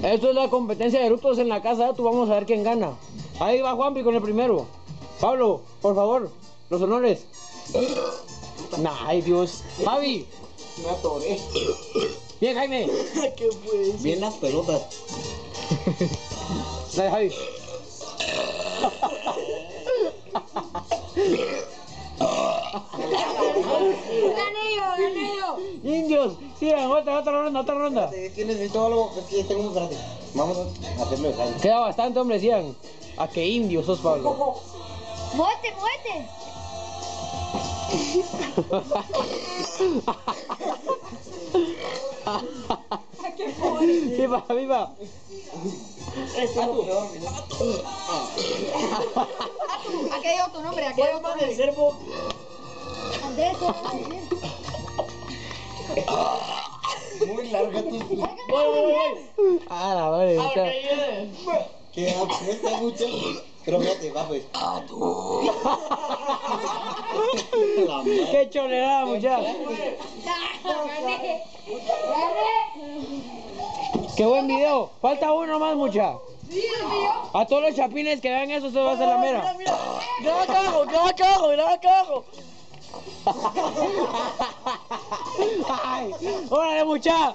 Esto es la competencia de eructos en la casa, tú vamos a ver quién gana. Ahí va Juanpi con el primero. Pablo, por favor, los honores. Ay, Dios. Javi. Me atoré. Bien, Jaime. ¿Qué fue? Bien las pelotas. Dale, Javi. Gané yo. Indios, sigan, otra ronda. Es que necesito algo, es que tengo un frase. Vamos a hacerlo de Jaime. Queda bastante, hombre, sigan. ¿A qué indios sos, Pablo? Muévete. Viva. Esto es lo peor, Aquí hay otro nombre, aquí hay otro ¿Cuál es nombre. el servo? Andrés, Muy larga tu. Voy. Ah, la madre, mucha. Que aprieta mucho. Pero fíjate, va pues. La madre. Qué cholerada, mucha. Gané. Qué buen video. Falta uno más, mucha. A todos los chapines que vean eso, se va a hacer la mera. Mira acá abajo. Ay, órale, mucha.